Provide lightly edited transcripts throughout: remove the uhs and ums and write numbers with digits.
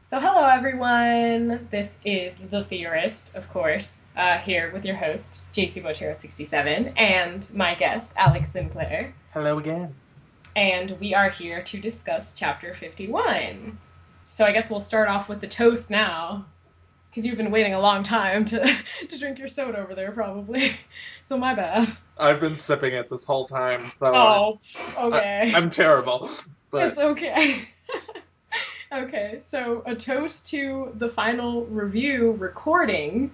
So hello everyone, this is The Theorist, of course, here with your host, JC Botero67, and my guest, Alex Sinclair. Hello again. And we are here to discuss Chapter 51. So I guess we'll start off with the toast now, because you've been waiting a long time to, to drink your soda over there, probably. So my bad. I've been sipping it this whole time, so Oh, okay. I'm terrible. But It's okay. Okay, so a toast to the final review recording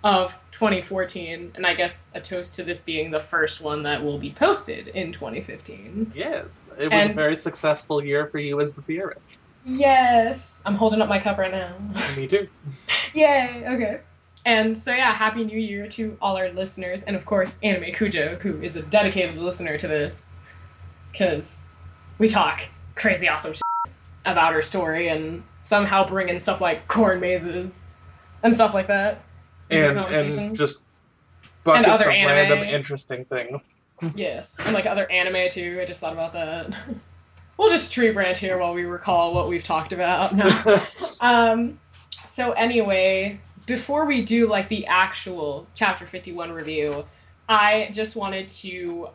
of 2014, and I guess a toast to this being the first one that will be posted in 2015. yes, it was a very successful year for you as the theorist. Yes, I'm holding up my cup right now. Me too. Yay, okay. And so yeah, Happy New Year to all our listeners, and of course AnimeCujo, who is a dedicated listener to this, because we talk crazy awesome shit about her story and somehow bring in stuff like corn mazes and stuff like that. And just buckets and other of anime. random interesting things. Yes, and like other anime too. I just thought about that. We'll just tree branch here while we recall what we've talked about. No. So anyway, before we do like the actual Chapter 51 review, I just wanted to,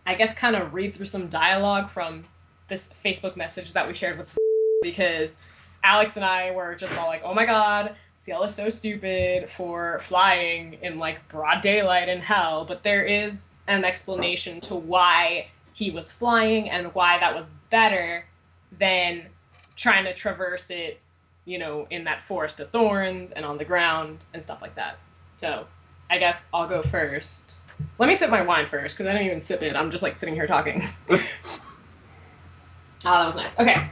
I guess, kind of read through some dialogue from this Facebook message that we shared with because Alex and I were just all like, oh my god, Ciel is so stupid for flying in like broad daylight in hell, but there is an explanation to why he was flying and why that was better than trying to traverse it, you know, in that forest of thorns and on the ground and stuff like that. So I guess I'll go first. Let me sip my wine first, because I didn't even sip it. I'm just like sitting here talking. Oh, that was nice. Okay.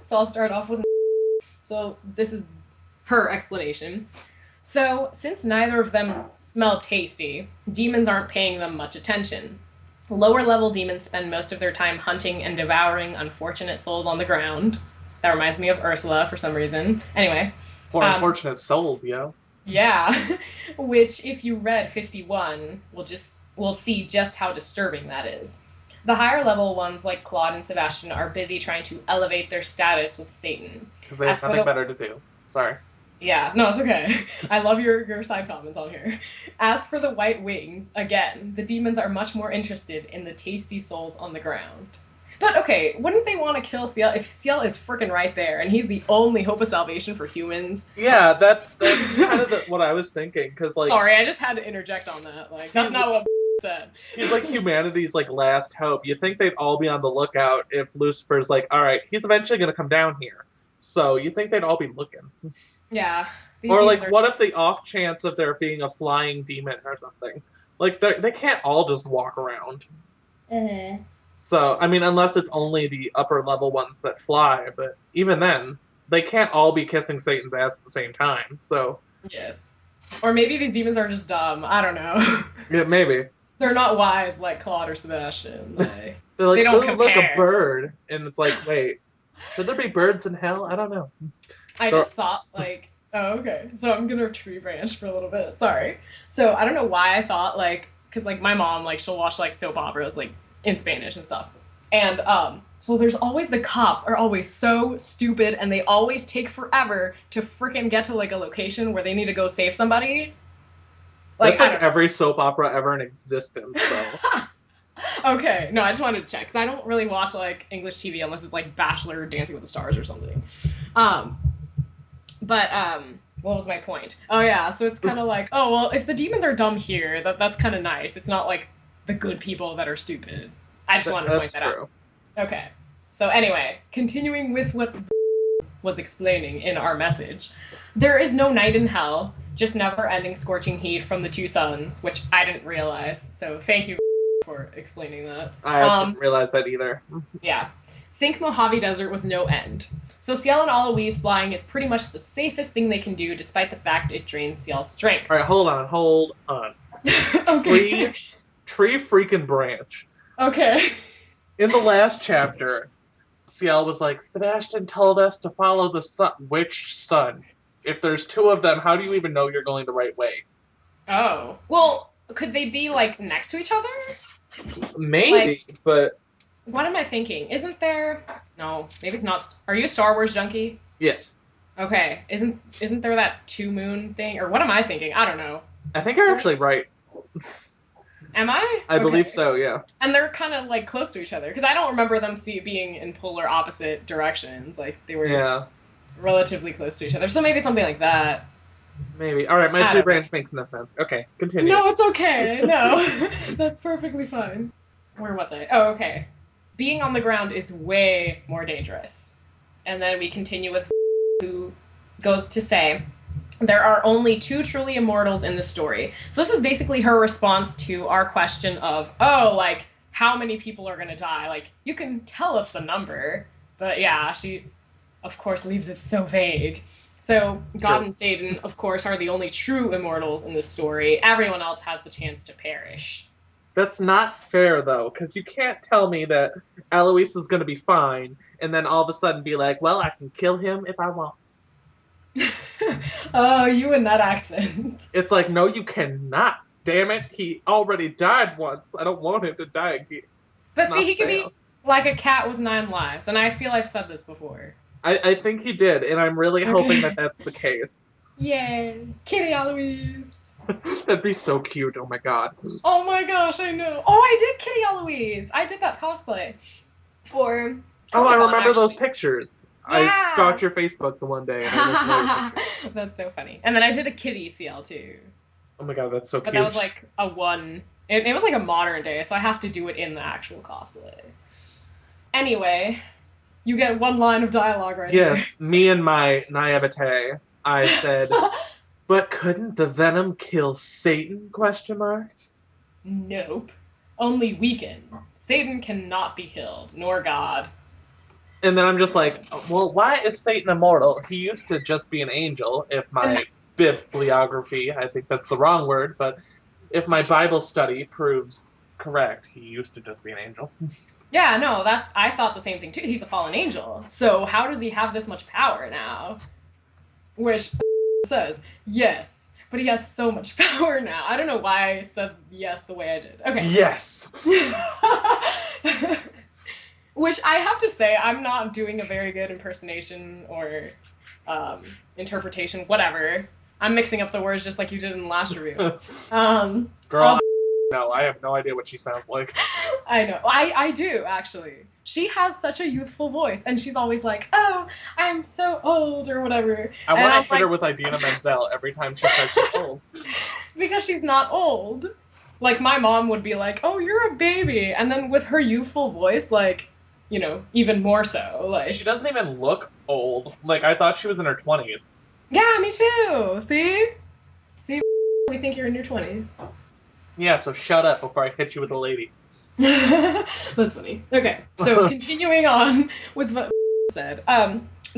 So I'll start off with... So this is her explanation. So, since neither of them smell tasty, demons aren't paying them much attention. Lower-level demons spend most of their time hunting and devouring unfortunate souls on the ground. That reminds me of Ursula for some reason. Anyway. For unfortunate souls, yo. Yeah. Which, if you read 51, we'll see just how disturbing that is. The higher level ones, like Claude and Sebastian, are busy trying to elevate their status with Satan. Because they have nothing better to do. Sorry. Yeah, no, it's okay. I love your side comments on here. As for the white wings, again, the demons are much more interested in the tasty souls on the ground. But okay, wouldn't they want to kill Ciel if Ciel is freaking right there and he's the only hope of salvation for humans? Yeah, that's kind of what I was thinking. Because like, sorry, I just had to interject on that. Like, that's not what said. He's like humanity's like last hope. You think they'd all be on the lookout if Lucifer's like, all right, he's eventually going to come down here. So you think they'd all be looking. Yeah. Or like, what if the off chance of there being a flying demon or something? Like, they can't all just walk around. Mm-hmm. So, I mean, unless it's only the upper level ones that fly, but even then, they can't all be kissing Satan's ass at the same time, so... Yes. Or maybe these demons are just dumb. I don't know. Yeah, maybe. They're not wise like Claude or Sebastian. Like, they're like, they don't ooh, look, a bird. And it's like, wait, should there be birds in hell? I don't know. I just thought, like... Oh, okay. So I'm gonna tree branch for a little bit. Sorry. So I don't know why I thought, like... Because, like, my mom, like, she'll watch, like, soap operas, like, in Spanish and stuff. And, so there's always... The cops are always so stupid, and they always take forever to frickin' get to, like, a location where they need to go save somebody. Like, that's like every soap opera ever in existence, so... Okay, no, I just wanted to check, because I don't really watch, like, English TV unless it's, like, Bachelor or Dancing with the Stars or something. What was my point? Oh, yeah, so it's kind of like, oh, well, if the demons are dumb here, that's kind of nice. It's not, like, the good people that are stupid. I just wanted to point that out. Okay. So anyway, continuing with what was explaining in our message. There is no night in hell, just never-ending scorching heat from the two suns, which I didn't realize, so thank you for explaining that. I didn't realize that either. Yeah. Think Mojave Desert with no end. So Ciel and Aloise flying is pretty much the safest thing they can do, despite the fact it drains Ciel's strength. Alright, hold on. Okay. Tree freaking branch. Okay. In the last chapter, Ciel was like, Sebastian told us to follow the sun. Which sun? If there's two of them, how do you even know you're going the right way? Oh. Well, could they be, like, next to each other? Maybe, like, but... What am I thinking? Isn't there... No, maybe it's not. Are you a Star Wars junkie? Yes. Okay. Isn't there that 2-moon thing? Or what am I thinking? I don't know. I think you're actually right. Am I? I believe so, yeah. And they're kind of, like, close to each other. Because I don't remember them being in polar opposite directions. Like, they were relatively close to each other. So maybe something like that. Maybe. Alright, my tree branch makes no sense. Okay, continue. No, it's okay. No. That's perfectly fine. Where was I? Oh, okay. Being on the ground is way more dangerous. And then we continue with who goes to say, there are only 2 truly immortals in the story. So this is basically her response to our question of, oh, like, how many people are going to die? Like, you can tell us the number. But yeah, she, of course, leaves it so vague. So God and Satan, of course, are the only true immortals in this story. Everyone else has the chance to perish. That's not fair, though, because you can't tell me that Alois is going to be fine, and then all of a sudden be like, well, I can kill him if I want. Oh, you and that accent. It's like, no, you cannot. Damn it, he already died once. I don't want him to die again. But see, he could be like a cat with 9 lives, and I feel I've said this before. I think he did, and I'm really hoping that that's the case. Yay. Kitty Eloise. That'd be so cute, oh my god. Oh my gosh, I know. Oh, I did Kitty Eloise. I did that cosplay for... Oh, I remember those pictures. Yeah. I stalked your Facebook the one day. And that's so funny. And then I did a Kitty CL too. Oh my god, that's so cute. But that was like a one... It was like a modern day, so I have to do it in the actual cosplay. Anyway... You get 1 line of dialogue right there. Yes, me and my naivete, I said, but couldn't the venom kill Satan, ? Nope. Only weaken. Satan cannot be killed, nor God. And then I'm just like, well, why is Satan immortal? He used to just be an angel, if my bibliography, I think that's the wrong word, but if my Bible study proves correct, he used to just be an angel. Yeah, no, I thought the same thing too. He's a fallen angel. So how does he have this much power now? Which says, yes, but he has so much power now. I don't know why I said yes the way I did. Okay. Yes! Which I have to say, I'm not doing a very good impersonation or interpretation, whatever. I'm mixing up the words just like you did in the last review. Girl, no, I have no idea what she sounds like. I know. I do, actually. She has such a youthful voice, and she's always like, oh, I'm so old, or whatever. I want to hit her with Idina Menzel every time she says she's old. Because she's not old. Like, my mom would be like, oh, you're a baby. And then with her youthful voice, like, you know, even more so. Like, she doesn't even look old. Like, I thought she was in her 20s. Yeah, me too. See? We think you're in your 20s. Yeah, so shut up before I hit you with a lady. That's funny. Okay, so continuing on with what said.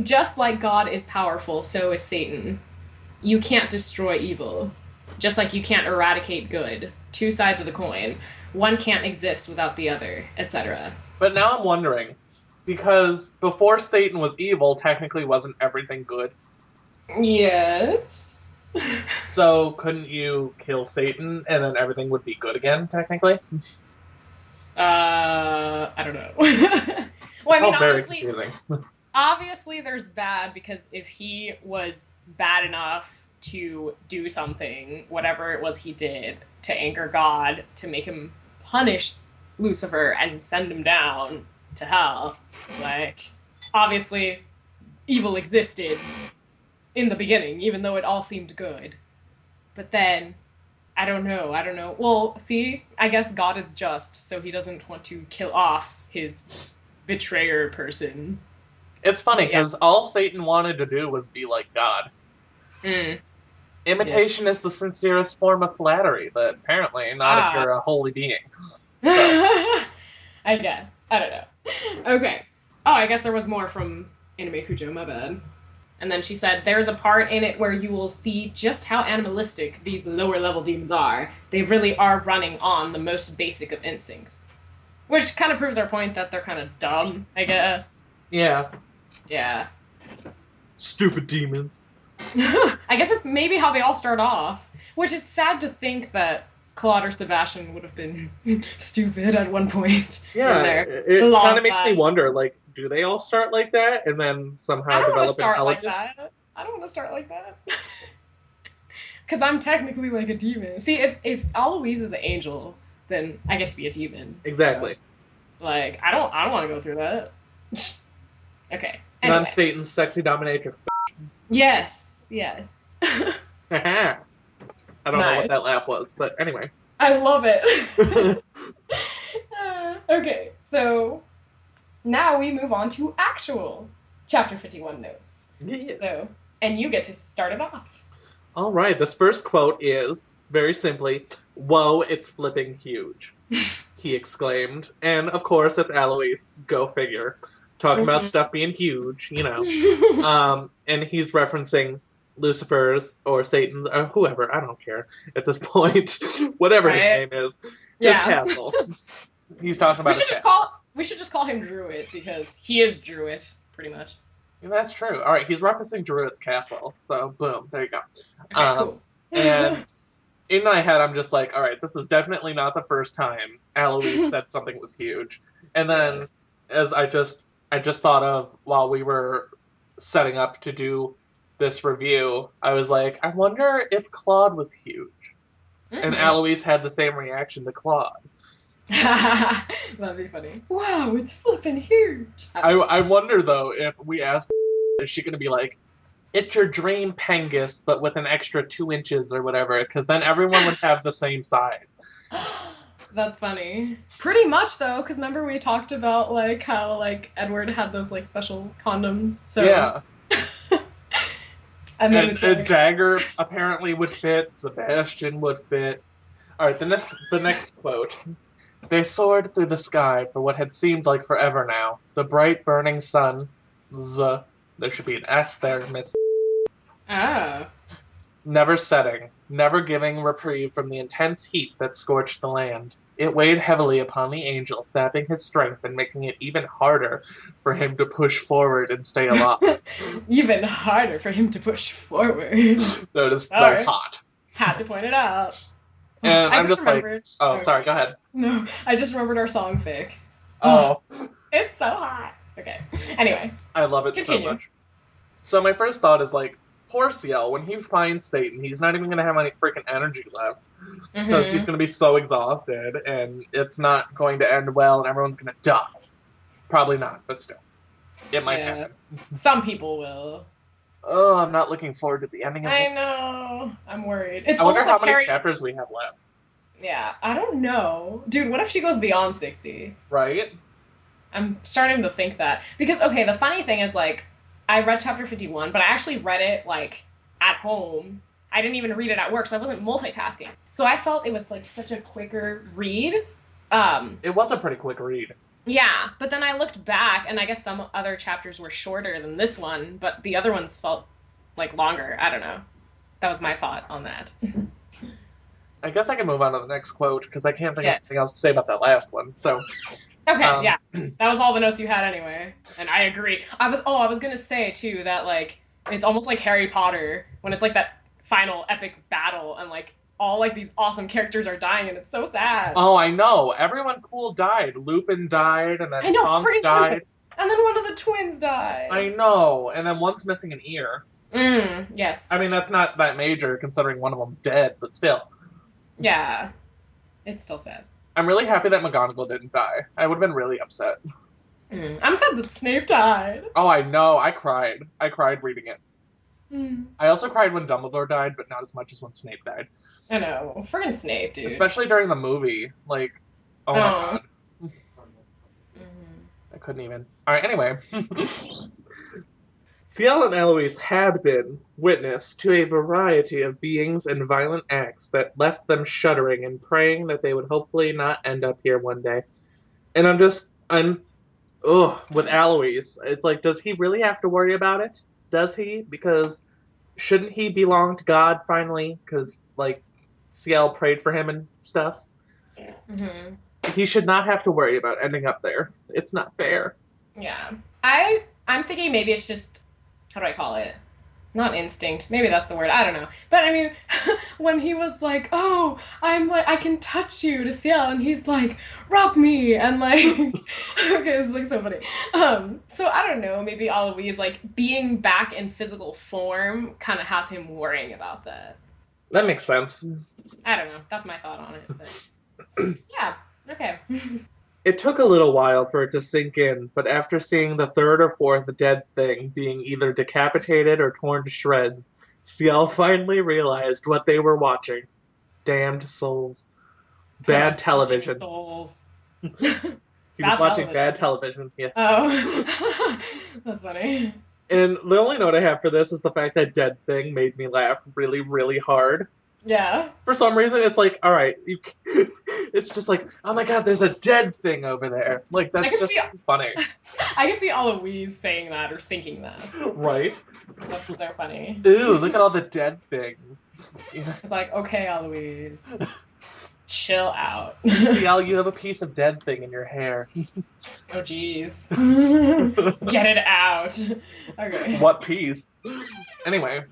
Just like God is powerful, so is Satan. You can't destroy evil. Just like you can't eradicate good. 2 sides of the coin. One can't exist without the other, etc. But now I'm wondering, because before Satan was evil, technically wasn't everything good? Yes. So couldn't you kill Satan and then everything would be good again, technically? I don't know. Well, I mean, obviously there's bad, because if he was bad enough to do something, whatever it was he did, to anger God, to make him punish Lucifer and send him down to hell, like, obviously evil existed in the beginning, even though it all seemed good. But then, I don't know. Well, see, I guess God is just, so he doesn't want to kill off his betrayer person. It's funny, because all Satan wanted to do was be like God. Imitation is the sincerest form of flattery, but apparently not if you're a holy being. So. I guess. I don't know. Okay. Oh, I guess there was more from AnimeCujo, my bad. And then she said, there's a part in it where you will see just how animalistic these lower-level demons are. They really are running on the most basic of instincts. Which kind of proves our point that they're kind of dumb, I guess. Yeah. Yeah. Stupid demons. I guess that's maybe how they all start off. Which it's sad to think that Claude or Sebastian would have been stupid at one point. Yeah, it kind of makes me wonder, like, do they all start like that and then somehow I don't want to develop start intelligence? like that. I don't want to start like that. Because I'm technically like a demon. See, if Eloise is an angel, then I get to be a demon. Exactly. So, like, I don't want to go through that. Okay. And Anyway. I'm Satan's sexy dominatrix. Yes. I don't know what that laugh was, but anyway. I love it. Okay, so now we move on to actual Chapter 51 notes. Yes. So, and you get to start it off. All right, this first quote is, very simply, "Whoa, it's flipping huge," he exclaimed. And, of course, it's Eloise, go figure. Talking about stuff being huge, you know. And he's referencing Lucifer's or Satan's or whoever, I don't care at this point. Whatever his name is. His castle. He's talking about we should just call him Druid because he is Druid, pretty much. And that's true. Alright, he's referencing Druid's castle. So boom, there you go. Okay, cool. And in my head I'm just like, alright, this is definitely not the first time Eloise said something was huge. And then as I just thought of while we were setting up to do this review, I was like, I wonder if Claude was huge. Mm-hmm. And Eloise had the same reaction to Claude. That'd be funny. Wow, it's flipping huge. I wonder, though, if we asked is she going to be like, it's your dream Pengus, but with an extra 2 inches or whatever, because then everyone would have the same size. That's funny. Pretty much, though, because remember we talked about, like, how, like, Edward had those, like, special condoms, so... Yeah. And then and Dagger apparently would fit, Sebastian would fit. Alright, the next quote. They soared through the sky for what had seemed like forever now. The bright, burning sun... There should be an S there, miss. Ah. Never setting, never giving reprieve from the intense heat that scorched the land. It weighed heavily upon the angel, sapping his strength and making it even harder for him to push forward and stay aloft. Even harder for him to push forward. That is so hot. Had to point it out. And I'm just like, oh, sorry, go ahead. No, I just remembered our song fic. Oh. It's so hot. Okay. Anyway. I love it so much. So my first thought is like, poor Ciel, when he finds Satan, he's not even going to have any freaking energy left. Because he's going to be so exhausted, and it's not going to end well, and everyone's going to die. Probably not, but still. It might happen. Some people will. Oh, I'm not looking forward to the ending of this. I know. I'm worried. I wonder how many chapters we have left. Yeah, I don't know. Dude, what if she goes beyond 60? Right? I'm starting to think that. Because, okay, the funny thing is, like, I read chapter 51, but I actually read it, like, at home. I didn't even read it at work, so I wasn't multitasking. So I felt it was, like, such a quicker read. It was a pretty quick read. Yeah, but then I looked back, and I guess some other chapters were shorter than this one, but the other ones felt, like, longer. I don't know. That was my thought on that. I guess I can move on to the next quote, because I can't think of anything else to say about that last one, so... Okay, yeah. That was all the notes you had anyway. And I agree. I was gonna say, too, that, like, it's almost like Harry Potter, when it's, like, that final epic battle, and, like, all, like, these awesome characters are dying, and it's so sad. Oh, I know. Everyone cool died. Lupin died, and then Tonks died. Lupin. And then one of the twins died. I know. And then one's missing an ear. Yes. I mean, that's not that major, considering one of them's dead, but still. Yeah. It's still sad. I'm really happy that McGonagall didn't die. I would have been really upset. I'm sad that Snape died. Oh, I know. I cried. I cried reading it. I also cried when Dumbledore died, but not as much as when Snape died. I know. Friggin' Snape, dude. Especially during the movie. Like, oh my god. I couldn't even. Alright, anyway. Ciel and Eloise had been witness to a variety of beings and violent acts that left them shuddering and praying that they would hopefully not end up here one day. And with Eloise, it's like, does he really have to worry about it? Does he? Because shouldn't he belong to God finally? Because, like, Ciel prayed for him and stuff. He should not have to worry about ending up there. It's not fair. Yeah. I'm thinking maybe it's just, how do I call it? not instinct. Maybe that's the word. I don't know. But I mean, when he was like, "Oh, I'm like I can touch you" to Ciel, and he's like, "Rub me," and like, okay, this is like so funny. So I don't know. Maybe Alois like being back in physical form kind of has him worrying about that. That makes sense. I don't know. That's my thought on it. But yeah. Okay. It took a little while for it to sink in, but after seeing the third or fourth dead thing being either decapitated or torn to shreds, Ciel finally realized what they were watching. Damned souls. Bad television. Souls. He was watching bad television, yes. Oh. That's funny. And the only note I have for this is the fact that dead thing made me laugh really, really hard. Yeah. For some reason, it's like, all right, it's just like, oh my god, there's a dead thing over there. Like, that's just funny. I can see Alois saying that or thinking that. Right? That's so funny. Ooh, look at all the dead things. Yeah. It's like, okay, Alois. Chill out. Ciel, you have a piece of dead thing in your hair. Oh, jeez. Get it out. Okay. What piece? Anyway.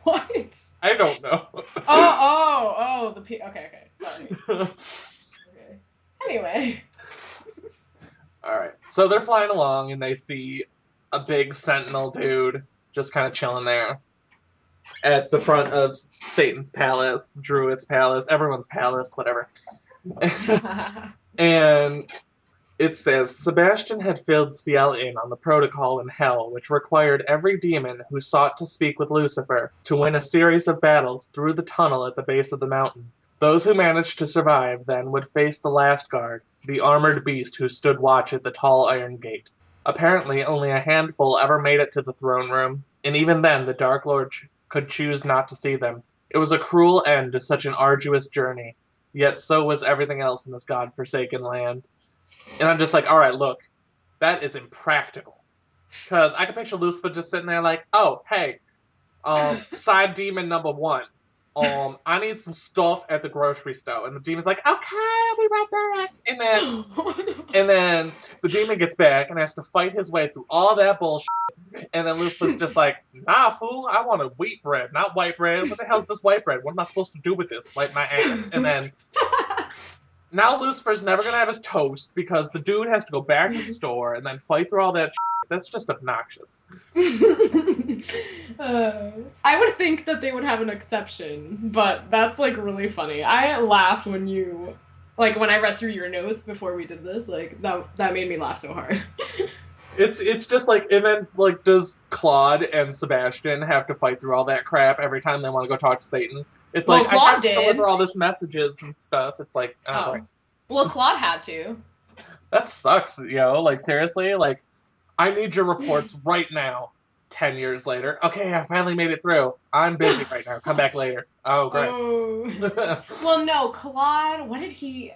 What? I don't know. Oh, okay, sorry. Okay. Anyway. Alright, so they're flying along and they see a big sentinel dude just kind of chilling there at the front of Satan's palace, Druid's palace, everyone's palace, whatever. And it says, Sebastian had filled Ciel in on the protocol in Hell, which required every demon who sought to speak with Lucifer to win a series of battles through the tunnel at the base of the mountain. Those who managed to survive then would face the last guard, the armored beast who stood watch at the tall iron gate. Apparently, only a handful ever made it to the throne room, and even then the Dark Lord could choose not to see them. It was a cruel end to such an arduous journey, yet so was everything else in this god-forsaken land. And I'm just like, alright, look, that is impractical. Because I can picture Lucifer just sitting there like, oh, hey, side demon number 1. I need some stuff at the grocery store. And the demon's like, okay, I'll be right back. And then the demon gets back and has to fight his way through all that bullshit. And then Lucifer's just like, nah, fool, I want a wheat bread, not white bread. What the hell's this white bread? What am I supposed to do with this? Wipe my ass. And then now Lucifer's never going to have his toast because the dude has to go back to the store and then fight through all that shit. That's just obnoxious. I would think that they would have an exception, but that's, like, really funny. I laughed when you, like, when I read through your notes before we did this, like, that made me laugh so hard. It's just like, and then, like, does Claude and Sebastian have to fight through all that crap every time they want to go talk to Satan? It's like, Claude I have to did. deliver all this messages and stuff. It's like, oh. Right. Well, Claude had to. That sucks, like, seriously? Like, I need your reports right now. 10 years later. Okay, I finally made it through. I'm busy right now. Come back later. Oh, great. Oh. Well, no, Claude, what did he...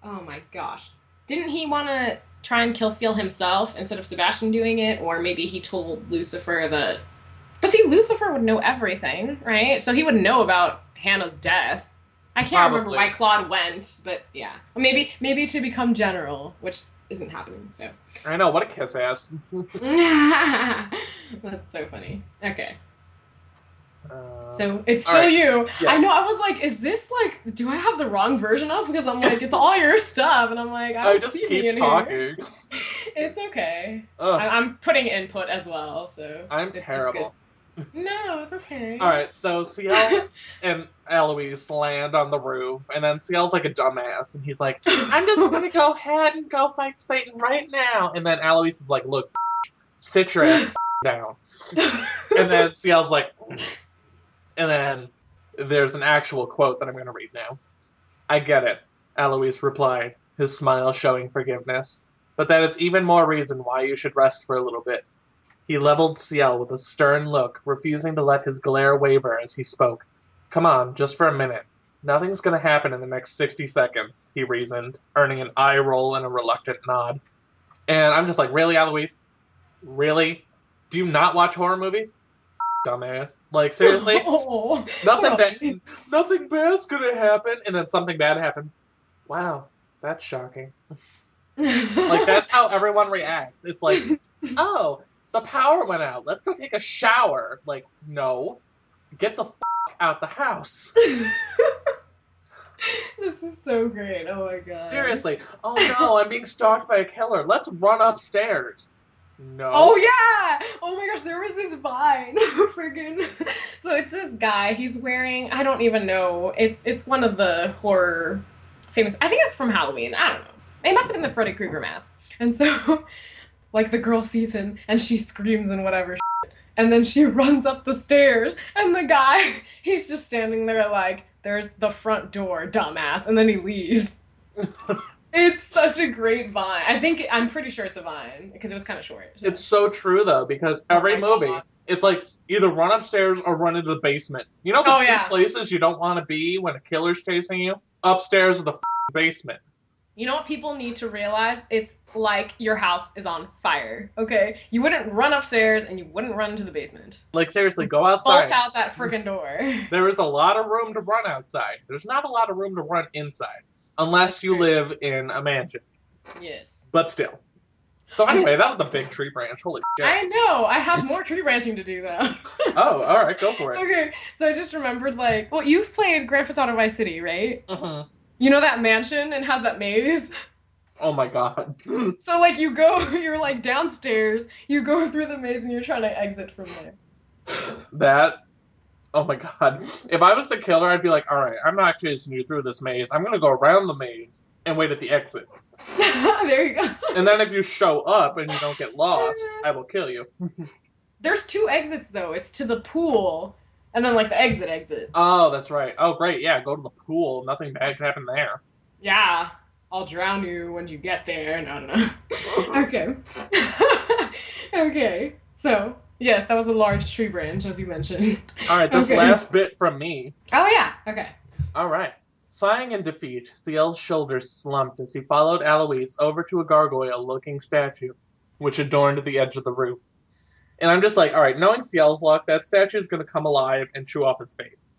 Oh my gosh. Didn't he want to try and kill Ciel himself instead of Sebastian doing it? Or maybe he told Lucifer that... But see, Lucifer would know everything, right? So he would know about Hannah's death. I can't remember why Claude went, but yeah. Maybe to become general, which isn't happening, so. I know, what a kiss ass. That's so funny. Okay. So it's still you. Yes. I know, I was like, is this like, do I have the wrong version of? Because I'm like, it's all your stuff, and I'm like, I just keep talking. It's okay. I'm putting input as well, so. I'm terrible. No, it's okay. Alright, so Ciel and Alois land on the roof, and then Ciel's like a dumbass, and he's like, I'm just gonna go ahead and go fight Satan right now. And then Alois is like, look, sit your ass down. And then Ciel's like, and then there's an actual quote that I'm gonna read now. I get it, Alois replied, his smile showing forgiveness. But that is even more reason why you should rest for a little bit. He leveled Ciel with a stern look, refusing to let his glare waver as he spoke. Come on, just for a minute. Nothing's going to happen in the next 60 seconds, he reasoned, earning an eye roll and a reluctant nod. And I'm just like, really, Alois? Really? Do you not watch horror movies? Dumbass. Like, seriously? Nothing bad's going to happen, and then something bad happens. Wow, that's shocking. Like, that's how everyone reacts. It's like, oh, the power went out. Let's go take a shower. Like, no. Get the out the house. This is so great. Oh my god. Seriously. Oh no, I'm being stalked by a killer. Let's run upstairs. No. Oh yeah! Oh my gosh, there was this Vine. Friggin'. So it's this guy, he's wearing, I don't even know, it's one of the horror famous, I think it's from Halloween, I don't know. It must have been the Freddy Krueger mask. And so, like, the girl sees him, and she screams and whatever shit. And then she runs up the stairs, and the guy, he's just standing there like, there's the front door, dumbass, and then he leaves. It's such a great Vine. I'm pretty sure it's a Vine, because it was kind of short. So. It's so true, though, because every movie, it's like, either run upstairs or run into the basement. You know the two places you don't want to be when a killer's chasing you? Upstairs or the basement. You know what people need to realize? It's like your house is on fire, okay? You wouldn't run upstairs and you wouldn't run into the basement. Like, seriously, go outside. Bolt out that frickin' door. There is a lot of room to run outside. There's not a lot of room to run inside. Unless you live in a mansion. Yes. But still. So anyway, that was a big tree branch. Holy shit. I know. I have more tree branching to do, though. Oh, alright. Go for it. Okay. So I just remembered, like... Well, you've played Grand Theft Auto Vice City, right? Mm-hmm. You know that mansion and has that maze? Oh my god. So, like, you're, like, downstairs, you go through the maze, and you're trying to exit from there. Oh my god. If I was the killer, I'd be like, alright, I'm not chasing you through this maze. I'm gonna go around the maze and wait at the exit. There you go. And then if you show up and you don't get lost, I will kill you. There's 2 exits, though. It's to the pool, and then, like, the exit. Oh, that's right. Oh, great, yeah, go to the pool. Nothing bad can happen there. Yeah. I'll drown you when you get there. No. Okay. Okay. So, yes, that was a large tree branch, as you mentioned. Alright, this last bit from me. Oh, yeah. Okay. Alright. Sighing in defeat, Ciel's shoulders slumped as he followed Alois over to a gargoyle-looking statue, which adorned the edge of the roof. And I'm just like, alright, knowing Ciel's luck, that statue is going to come alive and chew off his face.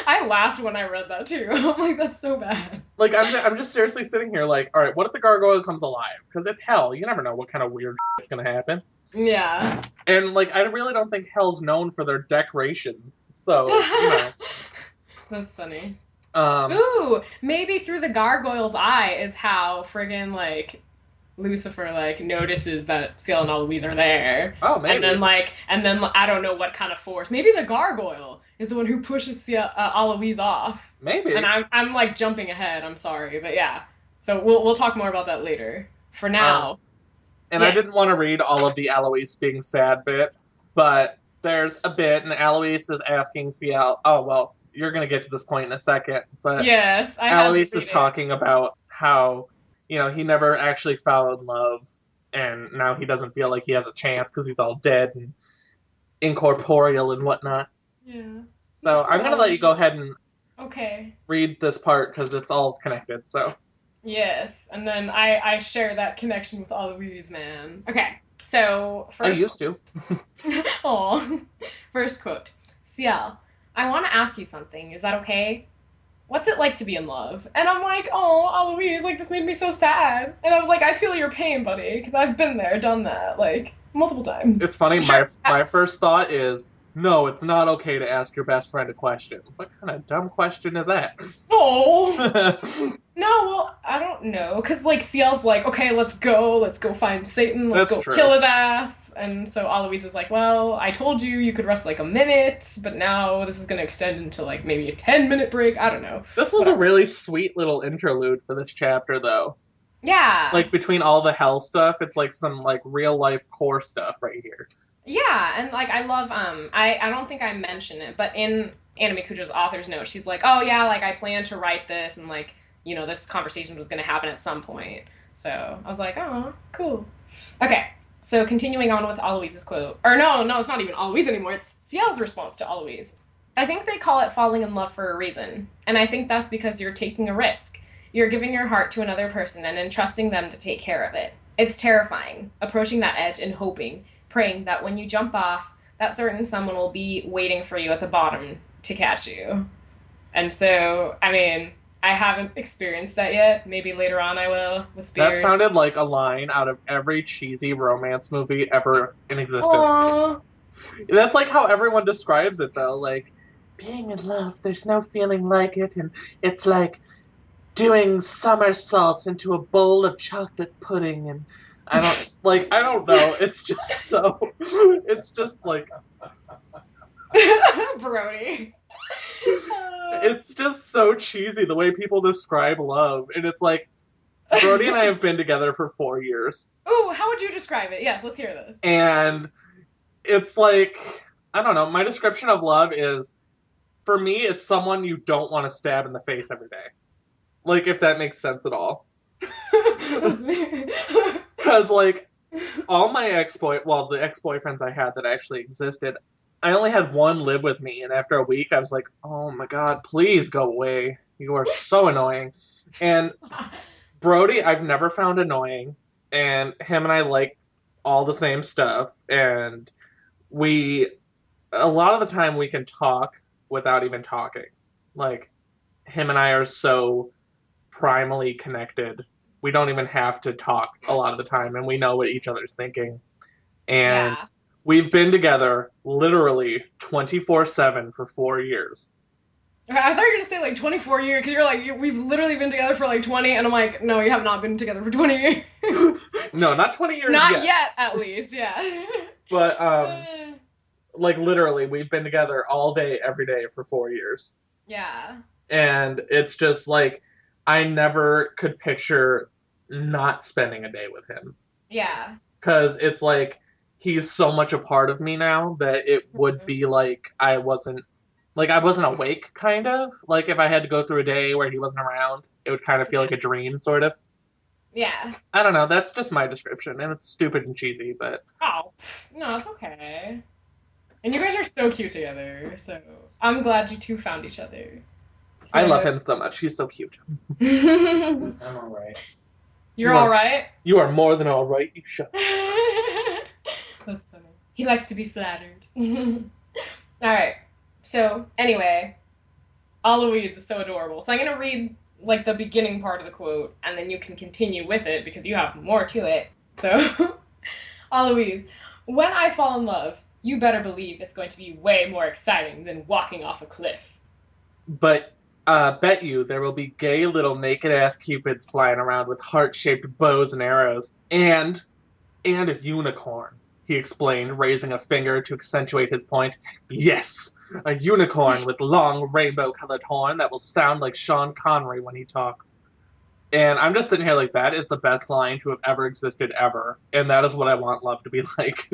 I laughed when I read that, too. I'm like, that's so bad. Like, I'm just seriously sitting here like, alright, what if the gargoyle comes alive? Because it's hell. You never know what kind of weird shit's going to happen. Yeah. And, like, I really don't think hell's known for their decorations. So, you know. That's funny. Ooh, maybe through the gargoyle's eye is how friggin', like, Lucifer, like, notices that Ciel and Alois are there. Oh, maybe. And then I don't know what kind of force. Maybe the gargoyle is the one who pushes Alois off. Maybe. And I'm like jumping ahead. I'm sorry, but yeah. So we'll talk more about that later. For now. And yes. I didn't want to read all of the Alois being sad bit, but there's a bit, and Alois is asking Ciel. Oh well, you're gonna get to this point in a second, but yes, Alois is talking about how he never actually fell in love, and now he doesn't feel like he has a chance because he's all dead and incorporeal and whatnot. Yeah. So I'm gonna let you go ahead and read this part because it's all connected. So. Yes, and then I share that connection with Alois, man. Okay, so first. I used to. Aw. First quote. Ciel, I want to ask you something. Is that okay? What's it like to be in love? And I'm like, oh, Alois, like, this made me so sad. And I was like, I feel your pain, buddy, because I've been there, done that, like, multiple times. It's funny, my first thought is, no, it's not okay to ask your best friend a question. What kind of dumb question is that? Oh. No, well, I don't know. Because, like, Ciel's like, okay, let's go find Satan, let's kill his ass. And so Alois is like, well, I told you could rest, like, a minute, but now this is going to extend into, like, maybe a 10-minute break. I don't know. This was a really sweet little interlude for this chapter, though. Yeah. Like, between all the hell stuff, it's, like, some, like, real-life core stuff right here. Yeah, and, like, I love, I don't think I mentioned it, but in AnimeCujo's author's note, she's like, oh, yeah, like, I plan to write this, and, like, this conversation was going to happen at some point. So I was like, oh, cool. Okay, so continuing on with Alois's quote. Or no, it's not even Alois anymore. It's Ciel's response to Alois. I think they call it falling in love for a reason. And I think that's because you're taking a risk. You're giving your heart to another person and entrusting them to take care of it. It's terrifying, approaching that edge and hoping, praying that when you jump off, that certain someone will be waiting for you at the bottom to catch you. And so, I mean, I haven't experienced that yet. Maybe later on I will with That Spears. sounded like a line out of every cheesy romance movie ever in existence. Aww. That's like how everyone describes it, though. Like, being in love, there's no feeling like it, and it's like doing somersaults into a bowl of chocolate pudding, and I don't know. It's just so, it's just like, Brody. it's just so cheesy the way people describe love, and it's like, Brody and I have been together for 4 years. Ooh, how would you describe it? Yes, let's hear this. And it's like, I don't know, my description of love is, for me, it's someone you don't want to stab in the face every day. Like, if that makes sense at all. Because, like, all my the ex-boyfriends I had that actually existed, I only had one live with me, and after a week, I was like, oh my god, please go away. You are so annoying. And Brody, I've never found annoying, and him and I like all the same stuff, and a lot of the time we can talk without even talking. Like, him and I are so primally connected. We don't even have to talk a lot of the time, and we know what each other's thinking. And Yeah. we've been together literally 24/7 for 4 years. I thought you were going to say like 24 years, because you're like, we've literally been together for like 20, and I'm like, no, you have not been together for 20 years. No, not 20 years Not yet, at least, yeah. But, like, literally, we've been together all day, every day for 4 years. Yeah. And it's just, like, I never could picture not spending a day with him. Yeah. Because it's, like, he's so much a part of me now that it would be like I wasn't awake, kind of. Like, if I had to go through a day where he wasn't around, it would kind of feel like a dream, sort of. Yeah. I don't know, that's just my description, and it's stupid and cheesy, but... Oh, no, it's okay. And you guys are so cute together, so I'm glad you two found each other. So... I love him so much, he's so cute. I'm alright. You're alright? You are more than alright, you shut up. That's funny. He likes to be flattered. Alright, so anyway, Aloise is so adorable. So I'm going to read like the beginning part of the quote, and then you can continue with it because you have more to it. So, Aloise, when I fall in love, you better believe it's going to be way more exciting than walking off a cliff. But bet you there will be gay little naked-ass cupids flying around with heart-shaped bows and arrows. And a unicorn, he explained, raising a finger to accentuate his point. Yes, a unicorn with long rainbow-colored horn that will sound like Sean Connery when he talks. And I'm just sitting here like, that is the best line to have ever existed ever. And that is what I want love to be like.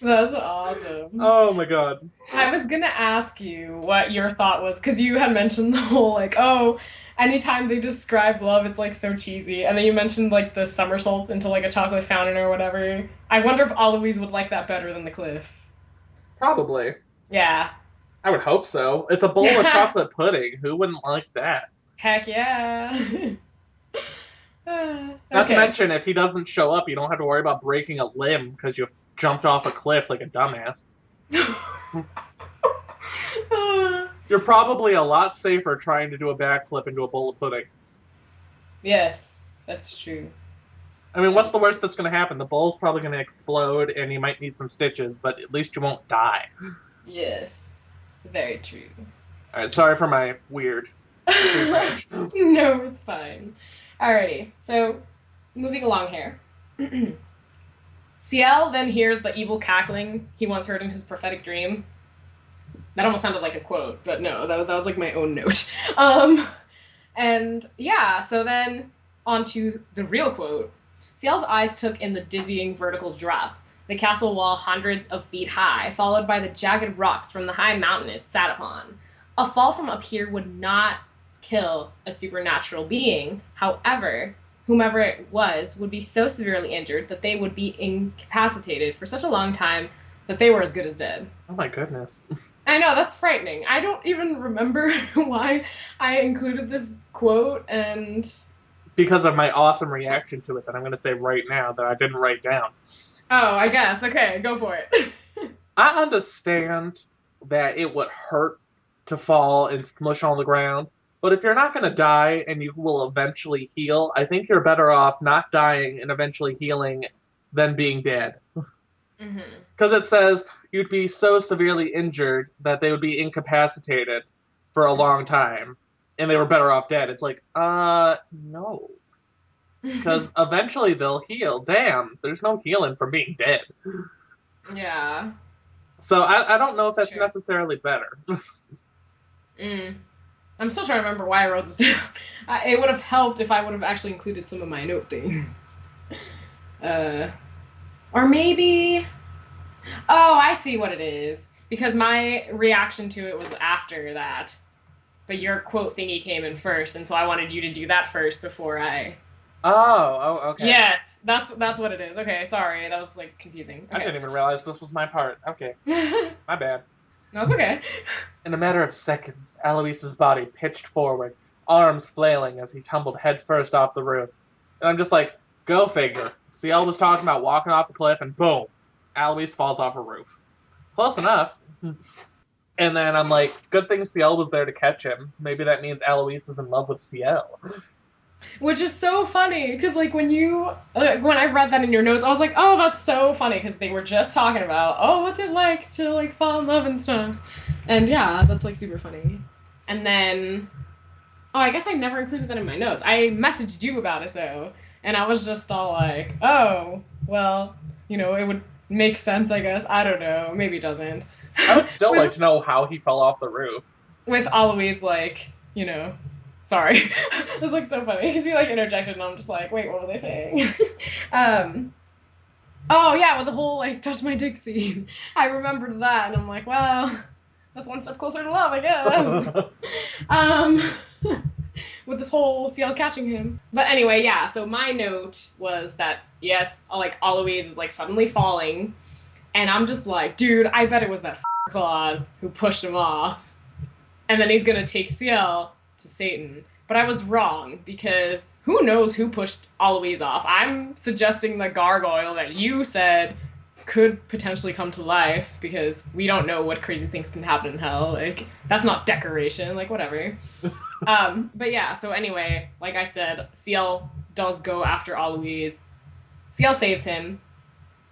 That's awesome. Oh my god. I was gonna ask you what your thought was, because you had mentioned the whole, like, oh, anytime they describe love, it's, like, so cheesy. And then you mentioned, like, the somersaults into, like, a chocolate fountain or whatever. I wonder if Aloise would like that better than the cliff. Probably. Yeah. I would hope so. It's a bowl of chocolate pudding. Who wouldn't like that? Heck yeah. Not to mention, if he doesn't show up, you don't have to worry about breaking a limb because you've jumped off a cliff like a dumbass. You're probably a lot safer trying to do a backflip into a bowl of pudding. Yes, that's true. I mean, what's the worst that's going to happen? The bowl's probably going to explode and you might need some stitches, but at least you won't die. Yes, very true. Alright, sorry for my weird French. No, it's fine. Alrighty, so moving along here. Ciel then hears the evil cackling he once heard in his prophetic dream. That almost sounded like a quote, but no, that was like my own note. And yeah, so then on to the real quote. Ciel's eyes took in the dizzying vertical drop, the castle wall hundreds of feet high, followed by the jagged rocks from the high mountain it sat upon. A fall from up here would not kill a supernatural being. However, whomever it was would be so severely injured that they would be incapacitated for such a long time that they were as good as dead. Oh my goodness. I know, that's frightening. I don't even remember why I included this quote, and... Because of my awesome reaction to it that I'm going to say right now that I didn't write down. Oh, I guess. Okay, go for it. I understand that it would hurt to fall and smush on the ground, But if you're not going to die and you will eventually heal, I think you're better off not dying and eventually healing than being dead. Because it says you'd be so severely injured that they would be incapacitated for a long time, and they were better off dead. It's like, no. Because eventually they'll heal. Damn, there's no healing from being dead. Yeah. So I don't know if that's True. necessarily better. I'm still trying to remember why I wrote this down. It would have helped if I would have actually included some of my note things. Or maybe... Oh, I see what it is. Because my reaction to it was after that. But your quote thingy came in first, and so I wanted you to do that first before I... Oh, okay. Yes, that's what it is. Okay, sorry, that was, like, confusing. Okay. I didn't even realize this was my part. Okay. My bad. No, it's okay. In a matter of seconds, Alois's body pitched forward, arms flailing as he tumbled headfirst off the roof. And I'm just like, go figure. Ciel was talking about walking off the cliff, and boom, Alois falls off a roof. Close enough. And then I'm like, good thing Ciel was there to catch him. Maybe that means Alois is in love with Ciel. Which is so funny, because, like, when I read that in your notes, I was like, oh, that's so funny, because they were just talking about, oh, what's it like to, like, fall in love and stuff. And, yeah, that's, like, super funny. And then, oh, I guess I never included that in my notes. I messaged you about it, though, and I was just all like, oh, well, you know, it would make sense, I guess. I don't know. Maybe it doesn't. I would still like to know how he fell off the roof. With Alois, like, you know... Sorry. It was, like, so funny, because he, like, interjected, and I'm just like, wait, what were they saying? Oh, yeah, with the whole, like, touch my dick scene. I remembered that, and I'm like, well, that's one step closer to love, I guess. With this whole Ciel catching him. But anyway, yeah, so my note was that, yes, like, Alois is, like, suddenly falling, and I'm just like, dude, I bet it was that Claude who pushed him off. And then he's gonna take Ciel to Satan. But I was wrong, because who knows who pushed Alois off. I'm suggesting the gargoyle that you said could potentially come to life, because we don't know what crazy things can happen in hell. Like, that's not decoration, like, whatever. But yeah, so anyway, like I said, Ciel does go after Alois. Ciel saves him,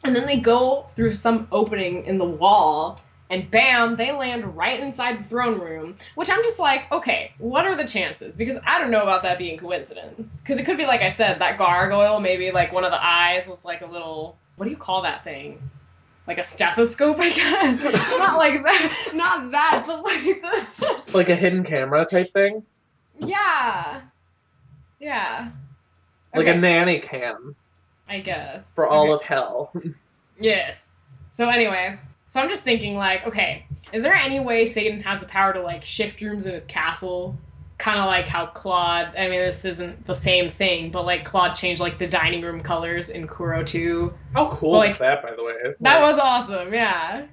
and then they go through some opening in the wall, and bam, they land right inside the throne room, which I'm just like, okay, what are the chances? Because I don't know about that being coincidence. Because it could be, like I said, that gargoyle, maybe, like, one of the eyes was, like, a little, what do you call that thing? Like a stethoscope, I guess? Not like that, not that, but, like, the... Like a hidden camera type thing? Yeah. Yeah. Like Okay. a nanny cam. I guess. For all of hell. Yes. So anyway... So I'm just thinking, like, okay, is there any way Satan has the power to, like, shift rooms in his castle? Kind of like how Claude, I mean, this isn't the same thing, but, like, Claude changed, like, the dining room colors in Kuro 2. How cool Like, was that, by the way? That was awesome, yeah.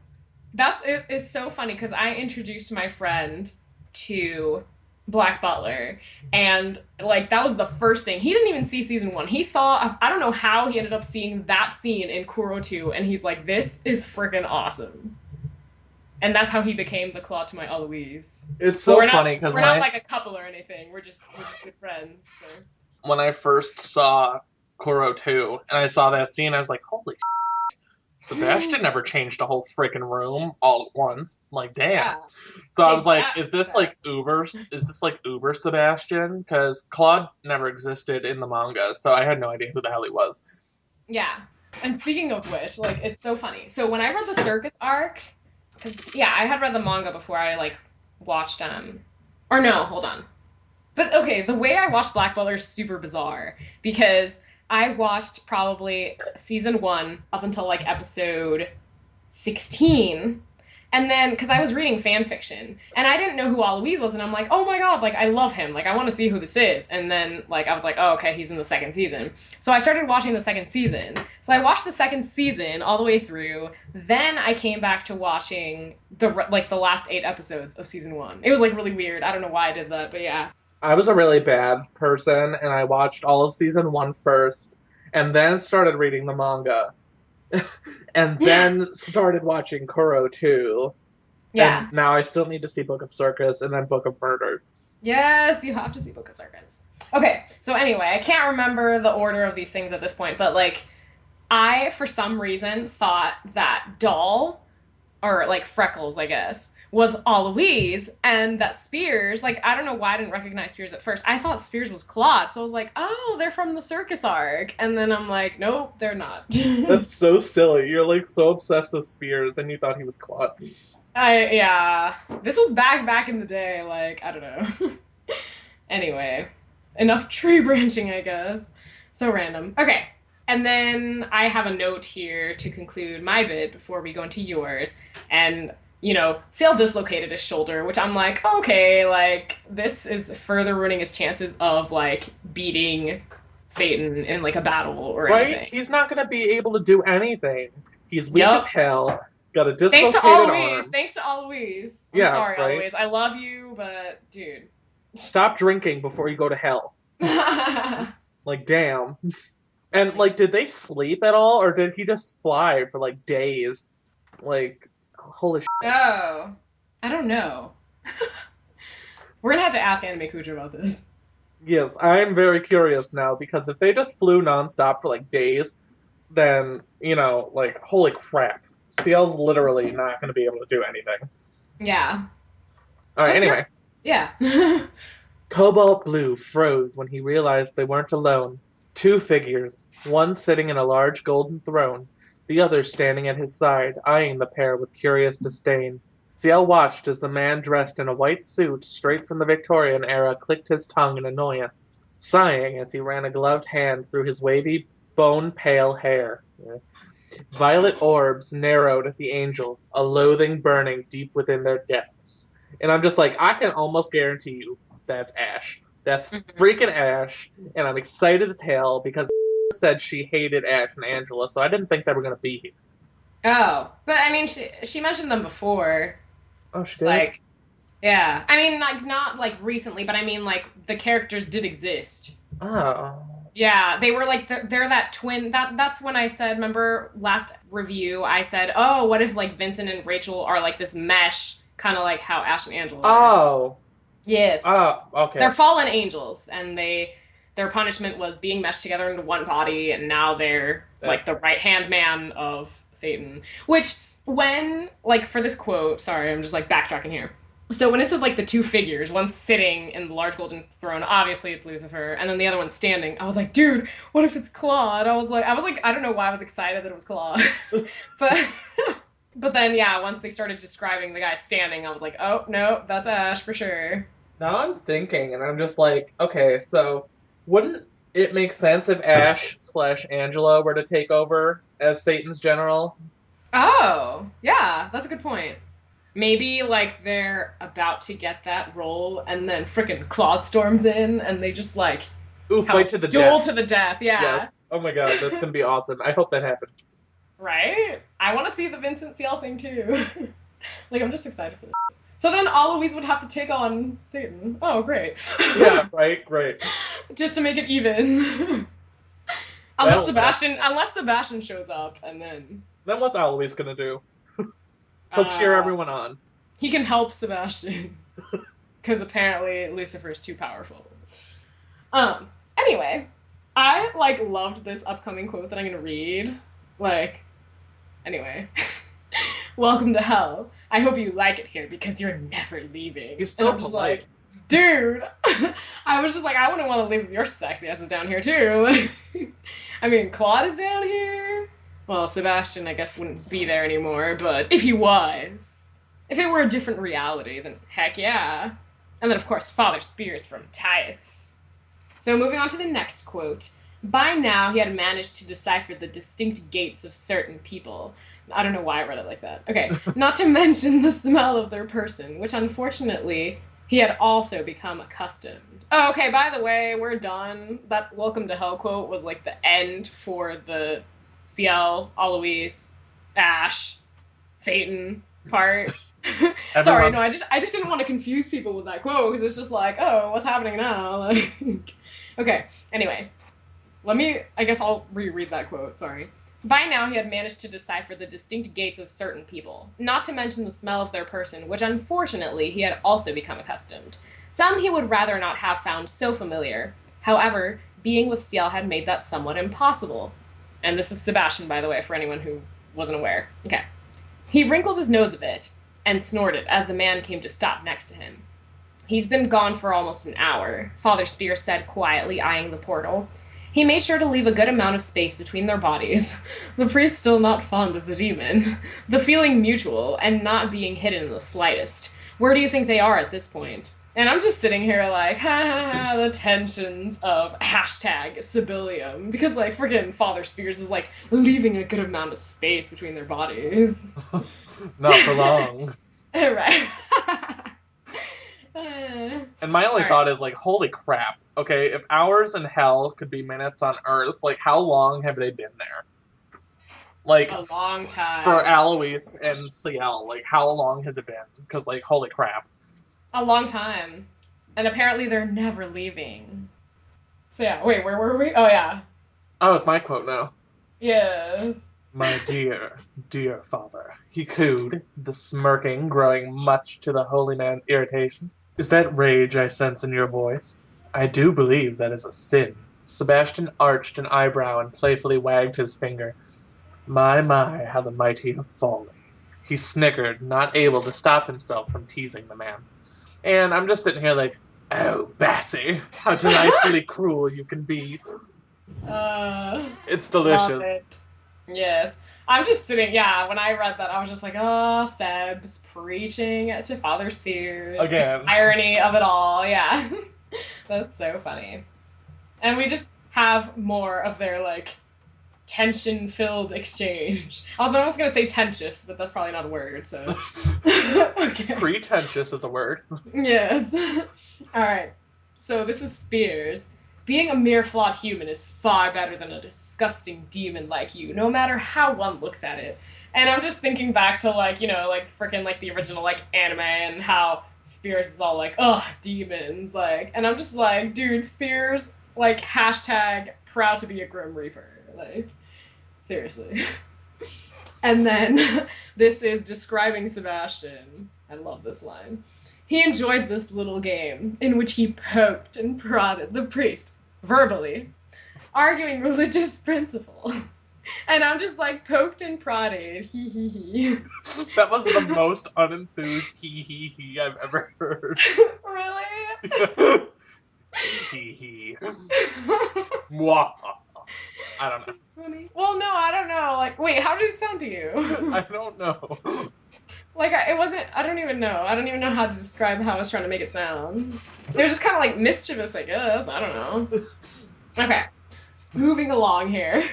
It's so funny, because I introduced my friend to Black Butler, and, like, that was the first thing. He didn't even see season 1. He saw, I don't know how he ended up seeing that scene in Kuro 2, and he's like, this is freaking awesome. And that's how he became the Claude to my Alois. It's so funny, because we're not like a couple or anything. We're just good friends. So. When I first saw Kuro 2, and I saw that scene, I was like, holy Sebastian never changed a whole freaking room all at once. Like, damn. Yeah. So I was like, is this like Uber Sebastian? Because Claude never existed in the manga, so I had no idea who the hell he was. Yeah. And speaking of which, like, it's so funny. So when I read the circus arc, because, yeah, I had read the manga before I, like, watched, or no, hold on. But, okay, the way I watched Black Butler is super bizarre, because I watched probably season 1 up until, like, episode 16, and then, because I was reading fan fiction, and I didn't know who Alois was, and I'm like, oh my god, like, I love him, like, I want to see who this is, and then, like, I was like, oh, okay, he's in the second season. So I started watching the second season. So I watched the second season all the way through, then I came back to watching, the last 8 episodes of season 1. It was, like, really weird. I don't know why I did that, but yeah. I was a really bad person, and I watched all of season 1 first, and then started reading the manga. And then started watching Kuro 2. Yeah. And now I still need to see Book of Circus and then Book of Murder. Yes, you have to see Book of Circus. Okay, so anyway, I can't remember the order of these things at this point, but like, I, for some reason, thought that Doll, or like Freckles, I guess, was Aloise, and that Spears, like, I don't know why I didn't recognize Spears at first. I thought Spears was Claude, so I was like, oh, they're from the circus arc. And then I'm like, nope, they're not. That's so silly. You're like so obsessed with Spears, and you thought he was Claude. Yeah. This was back in the day, like, I don't know. Anyway, enough tree branching, I guess. So random. Okay. And then I have a note here to conclude my bit before we go into yours. And, you know, Ciel dislocated his shoulder, which I'm like, okay, like, this is further ruining his chances of, like, beating Satan in, like, a battle or anything. Right? He's not going to be able to do anything. He's weak as hell. Got a dislocated Thanks to Aloise. arm. Thanks to Aloise. I'm Yeah, sorry, right? Aloise. I love you, but, dude. Stop drinking before you go to hell. Like, damn. And, like, did they sleep at all, or did he just fly for, like, days? Like, holy shit. Oh. I don't know. We're gonna have to ask AnimeCujo about this. Yes, I'm very curious now, because if they just flew nonstop for, like, days, then, you know, like, holy crap. Ciel's literally not going to be able to do anything. Yeah. Alright, anyway. Yeah. Cobalt Blue froze when he realized they weren't alone. Two figures, one sitting in a large golden throne, the other standing at his side, eyeing the pair with curious disdain. Ciel watched as the man dressed in a white suit straight from the Victorian era clicked his tongue in annoyance, sighing as he ran a gloved hand through his wavy, bone-pale hair. Violet orbs narrowed at the angel, a loathing burning deep within their depths. And I'm just like, I can almost guarantee you that's Ash. That's freaking Ash, and I'm excited as hell because said she hated Ash and Angela, so I didn't think they were going to be here. Oh, but I mean, she mentioned them before. Oh, she did? Like, yeah. I mean, like, not, like, recently, but I mean, like, the characters did exist. Oh. Yeah, they were, like, they're that twin. That's when I said, remember, last review, I said, oh, what if, like, Vincent and Rachel are, like, this mesh, kind of like how Ash and Angela are. Oh. Yes. Oh, okay. They're fallen angels, and their punishment was being meshed together into one body, and now they're, like, the right-hand man of Satan. Which, when, like, for this quote, sorry, I'm just, like, backtracking here. So when it said, like, the two figures, one sitting in the large golden throne, obviously it's Lucifer, and then the other one standing, I was like, dude, what if it's Claude? I was like, I don't know why I was excited that it was Claude. But then, yeah, once they started describing the guy standing, I was like, oh, no, that's Ash for sure. Now I'm thinking, and I'm just like, okay, so wouldn't it make sense if Ash/Angela were to take over as Satan's general? Oh, yeah, that's a good point. Maybe, like, they're about to get that role, and then frickin' Claude storms in, and they just, like... Ooh, fight to the death. Duel to the death, yeah. Yes. Oh my god, that's gonna be awesome. I hope that happens. Right? I want to see the Vincent Ciel thing, too. Like, I'm just excited for this. So then Aloise would have to take on Satan. Oh, great. Yeah, right, great. Just to make it even. Unless Sebastian shows up, and then... Then what's Aloise gonna do? He'll cheer everyone on. He can help Sebastian. Because apparently Lucifer's too powerful. Anyway, I, like, loved this upcoming quote that I'm gonna read. Like, anyway. Welcome to hell. I hope you like it here because you're never leaving. He's so and I'm just like, dude. I was just like, I wouldn't want to live with your sexy asses down here, too. I mean, Claude is down here. Well, Sebastian, I guess, wouldn't be there anymore, but if he was, if it were a different reality, then heck yeah. And then, of course, Father Spears from Tithes. So moving on to the next quote. By now, he had managed to decipher the distinct gaits of certain people. I don't know why I read it like that. Okay. Not to mention the smell of their person, which unfortunately he had also become accustomed. Oh, okay, by the way, we're done. That Welcome to Hell quote was like the end for the Ciel, Aloise, Ash, Satan part. Sorry, no, I just didn't want to confuse people with that quote because it's just like, oh, what's happening now? Like, okay, anyway. I guess I'll reread that quote, sorry. By now, he had managed to decipher the distinct gaits of certain people, not to mention the smell of their person, which unfortunately he had also become accustomed. Some he would rather not have found so familiar. However, being with Ciel had made that somewhat impossible. And this is Sebastian, by the way, for anyone who wasn't aware. Okay. He wrinkled his nose a bit and snorted as the man came to stop next to him. He's been gone for almost an hour, Father Spear said quietly, eyeing the portal. He made sure to leave a good amount of space between their bodies. The priest still not fond of the demon. The feeling mutual, and not being hidden in the slightest. Where do you think they are at this point? And I'm just sitting here like, ha ha ha, the tensions of #Sibylium. Because, like, freaking Father Spears is, like, leaving a good amount of space between their bodies. Not for long. Right. And my only thought is, like, holy crap. Okay, if hours in hell could be minutes on Earth, like, how long have they been there? Like, a long time. For Alois and Ciel, like, how long has it been? Because, like, holy crap. A long time. And apparently they're never leaving. So yeah, wait, where were we? Oh yeah. Oh, it's my quote now. Yes. My dear, dear father, he cooed, the smirking growing much to the holy man's irritation. Is that rage I sense in your voice? I do believe that is a sin. Sebastian arched an eyebrow and playfully wagged his finger. My, how the mighty have fallen. He snickered, not able to stop himself from teasing the man. And I'm just sitting here like, oh, Bassie, how delightfully cruel you can be. It's delicious. Love it. Yes. I'm just sitting, when I read that, I was just like, oh, Seb's preaching to Father Spears. Again. The irony of it all, yeah. That's so funny. And we just have more of their, like, tension-filled exchange. I was almost going to say tentious, but that's probably not a word, so... Okay. Pretentious is a word. Yes. Alright. So this is Spears. Being a mere flawed human is far better than a disgusting demon like you, no matter how one looks at it. And I'm just thinking back to, like, you know, like, frickin', like, the original, like, anime and how Spears is all like, ugh, demons, like, and I'm just like, dude, Spears, like, hashtag proud to be a Grim Reaper, like, seriously. And then this is describing Sebastian. I love this line. He enjoyed this little game in which he poked and prodded the priest verbally, arguing religious principles. And I'm just like, poked and prodded, hee hee hee. That was the most unenthused hee hee hee I've ever heard. Really? Hee hee. Mwah. I don't know. That's funny. Well, no, I don't know. Like, wait, how did it sound to you? I don't know. Like, it wasn't, I don't even know. I don't even know how to describe how I was trying to make it sound. It was just kind of like mischievous, I guess. I don't know. Okay. Moving along here.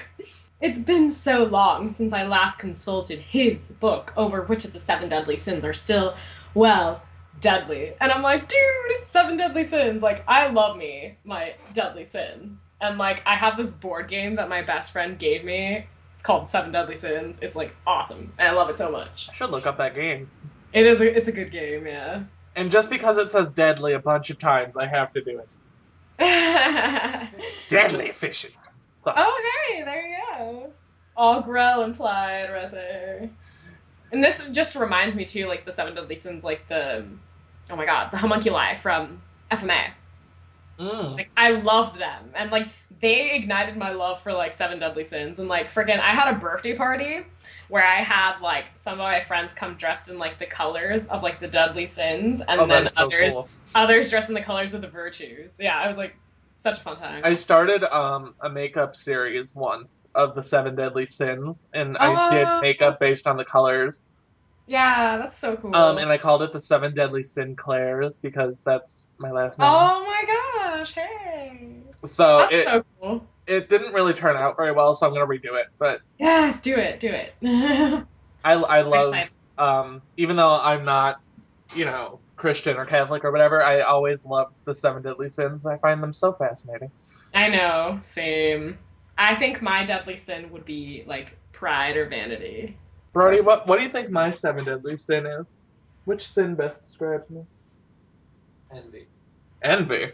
It's been so long since I last consulted his book over which of the 7 deadly sins are still, well, deadly. And I'm like, dude, 7 deadly sins. Like, I love me my deadly sins. And, like, I have this board game that my best friend gave me. It's called 7 Deadly Sins. It's, like, awesome. And I love it so much. I should look up that game. It's a good game, yeah. And just because it says deadly a bunch of times, I have to do it. Deadly efficient. So. Oh, hey, there you go. All Grell implied right there. And this just reminds me, too, like, the 7 Deadly Sins, like, the homunculi from FMA. Like, I loved them. And, like, they ignited my love for, like, 7 Deadly Sins. And, like, friggin', I had a birthday party where I had, like, some of my friends come dressed in, like, the colors of, like, the Deadly Sins. And then others dressed in the colors of the virtues. Yeah, it was, like, such a fun time. I started a makeup series once of the 7 Deadly Sins. And I did makeup based on the colors. Yeah, that's so cool. And I called it the 7 Deadly Sinclairs because that's my last name. Oh my gosh, hey. So that's so cool. It didn't really turn out very well, so I'm gonna redo it. But yes, do it. I love even though I'm not, you know, Christian or Catholic or whatever, I always loved the 7 Deadly Sins. I find them so fascinating. I know, same. I think my deadly sin would be like pride or vanity. Brody, what do you think my 7 deadly sin is? Which sin best describes me? Envy. Envy.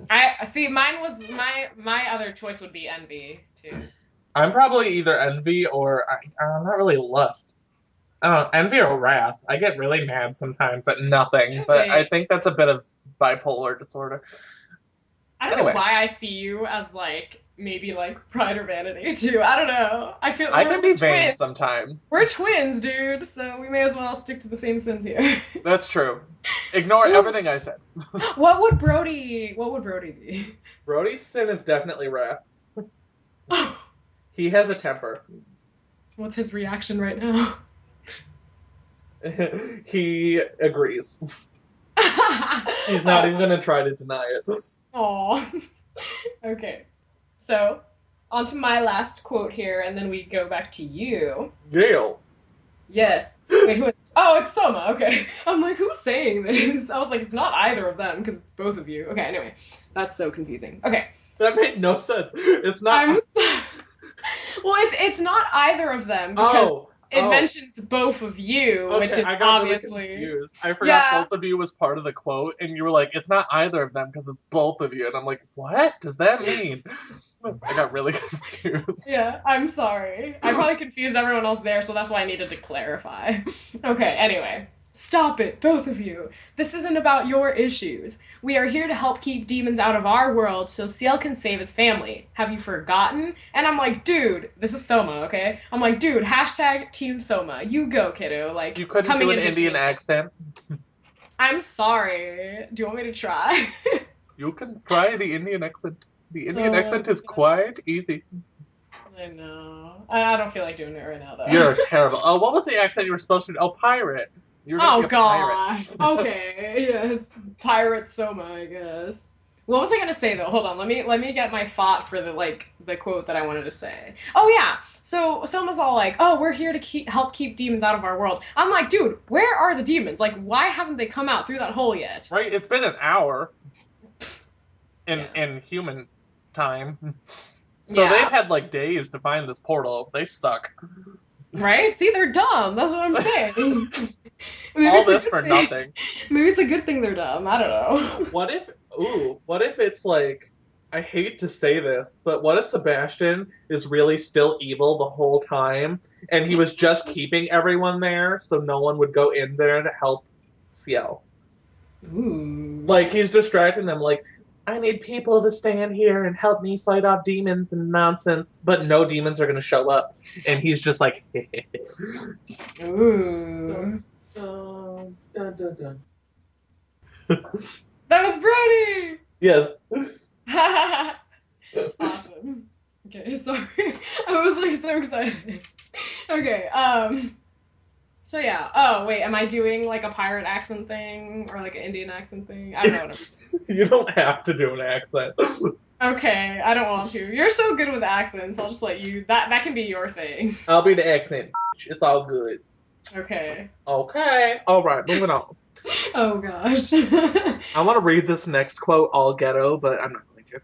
I see. Mine was my other choice would be envy too. I'm probably either envy or I'm not really lust. I don't know, envy or wrath. I get really mad sometimes at nothing, but I Really? think that's a bit of bipolar disorder. I don't know Anyway, why I see you as like maybe like pride or vanity too. I don't know. I feel I we're can be vain twins. sometimes. We're twins, dude. So we may as well stick to the same sins here. That's true. Ignore Ooh, everything I said. What would Brody be? Brody's sin is definitely wrath. He has a temper. What's his reaction right now? He agrees. He's not even going to try to deny it. Aw. Okay. So, on to my last quote here, and then we go back to you. Gale. Yes. Wait, who is? Oh, it's Soma. Okay. I'm like, who's saying this? I was like, it's not either of them because it's both of you. Okay. Anyway, that's so confusing. Okay. That made no sense. It's not. Well, it's not either of them because it mentions both of you, Okay, which is I got obviously. really confused. I forgot both of you was part of the quote, and you were like, "It's not either of them because it's both of you," and I'm like, "What does that mean?" I got really confused. Yeah, I'm sorry. I probably confused everyone else there, so that's why I needed to clarify. Okay, anyway. Stop it, both of you. This isn't about your issues. We are here to help keep demons out of our world so Ciel can save his family. Have you forgotten? And I'm like, dude, this is Soma, okay? I'm like, dude, hashtag Team Soma. You go, kiddo. Like, You couldn't coming do an in Indian between. accent. I'm sorry. Do you want me to try? You can try the Indian accent. The Indian Oh, accent is God. quite easy. I know. I don't feel like doing it right now, though. You're terrible. Oh, what was the accent you were supposed to do? Oh, pirate. You were gonna Oh be a pirate. gosh. Okay. Yes. Pirate Soma, I guess. What was I gonna say though? Hold on. Let me get my thought for the quote that I wanted to say. Oh yeah. So Soma's all like, "Oh, we're here to help keep demons out of our world." I'm like, dude, where are the demons? Like, why haven't they come out through that hole yet? Right? It's been an hour in Yeah. in human time. So Yeah. they've had like days to find this portal. They suck. Right? See, they're dumb. That's what I'm saying. Maybe All it's a this good for thing- nothing. Maybe it's a good thing they're dumb. I don't know. What if it's like, I hate to say this, but what if Sebastian is really still evil the whole time, and he was just keeping everyone there so no one would go in there to help Ciel? Ooh. Like, he's distracting them, like, I need people to stand here and help me fight off demons and nonsense, but no demons are going to show up. And he's just like, Ooh. Dun, dun, dun, dun. That was Brody! yes. Awesome. Okay, sorry. I was like so excited. Okay, so yeah. Oh, wait, am I doing like a pirate accent thing or like an Indian accent thing? I don't know what You don't have to do an accent. Okay, I don't want to. You're so good with accents. I'll just let you. That can be your thing. I'll be the accent. It's all good. Okay. Okay. All right, moving on. Oh gosh. I want to read this next quote all ghetto, but I'm not going to.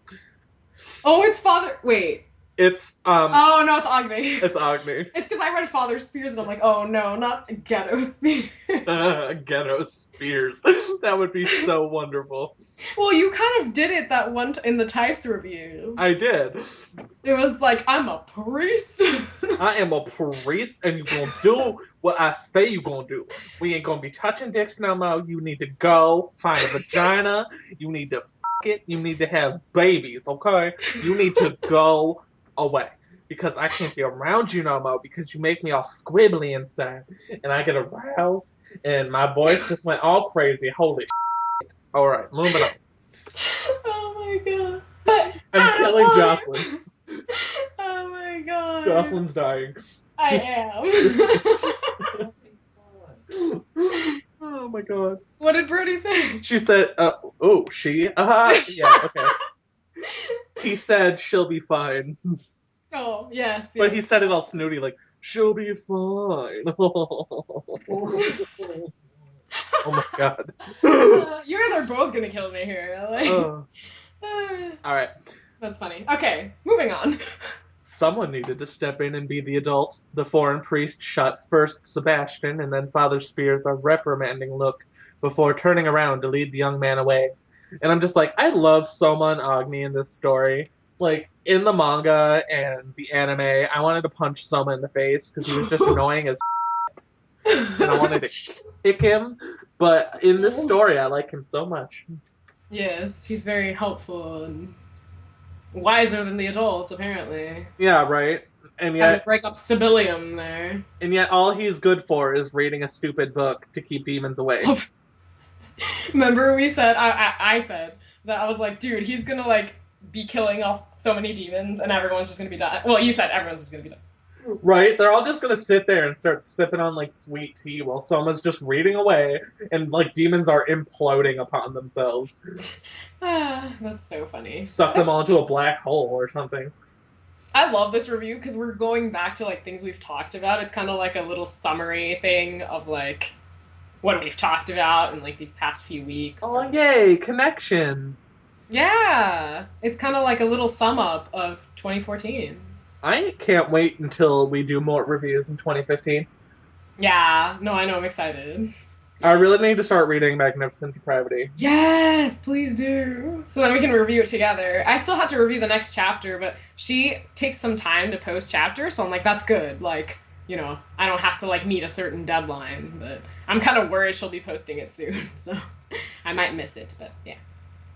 Oh, it's Father. Wait. It's Oh no, it's Agni. it's Agni. It's because I read Father Spears and I'm like, oh no, not Ghetto Spears. Ghetto Spears. That would be so wonderful. Well, you kind of did it that one in the Types review. I did. It was like, I'm a priest. I am a priest, and you gonna do what I say you gonna do. We ain't gonna be touching dicks no more. You need to go find a vagina. You need to it. You need to have babies, okay? You need to go away. Because I can't be around you no more because you make me all squibbly inside. And I get aroused, and my voice just went all crazy. Holy shit. Alright, moving on. Oh my god. I'm killing Jocelyn. Oh my god. Jocelyn's dying. I am. Oh my god. What did Brody say? She said, she? Yeah, okay. He said she'll be fine. Oh, yes. But he said it all snooty, like, she'll be fine. Oh my god. You guys are both gonna kill me here. Like, Alright. That's funny. Okay, moving on. Someone needed to step in and be the adult. The foreign priest shot first Sebastian and then Father Spears a reprimanding look before turning around to lead the young man away. And I'm just like, I love Soma and Agni in this story. Like, in the manga and the anime, I wanted to punch Soma in the face because he was just annoying as and I wanted to kick him. But in this story, I like him so much. Yes, he's very helpful and wiser than the adults, apparently. Yeah, right. And Had to yet, break up Stabilium there. all he's good for is reading a stupid book to keep demons away. Remember we said, I said that I was like, dude, he's gonna like be killing off so many demons and everyone's just gonna be dying. Well, you said everyone's just gonna be dying. Right? They're all just gonna sit there and start sipping on like sweet tea while Soma's just reading away and like demons are imploding upon themselves. That's so funny. Suck them all into a black hole or something. I love this review because we're going back to like things we've talked about. It's kind of like a little summary thing of like what we've talked about in like these past few weeks. Oh, yay, connections. Yeah, it's kind of like a little sum up of 2014. I can't wait until we do more reviews in 2015. Yeah, no, I know, I'm excited. I really need to start reading Magnificent Depravity. Yes, please do. So then we can review it together. I still have to review the next chapter, but she takes some time to post chapters, so I'm like, that's good. Like, you know, I don't have to like meet a certain deadline, but I'm kind of worried she'll be posting it soon, so I might miss it, but yeah.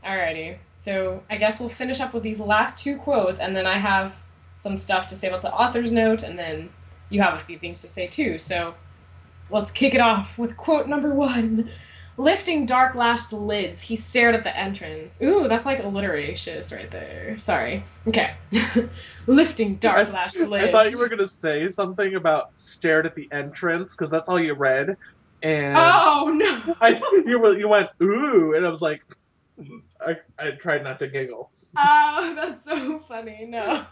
Alrighty, so I guess we'll finish up with these last two quotes, and then I have some stuff to say about the author's note, and then you have a few things to say too, so let's kick it off with quote number 1. Lifting dark-lashed lids, he stared at the entrance. Ooh, that's like alliteracious right there. Sorry. Okay. Lifting dark-lashed lids. I thought you were going to say something about stared at the entrance, because that's all you read. And oh, no! you went, ooh, and I was like, I tried not to giggle. Oh, that's so funny. No.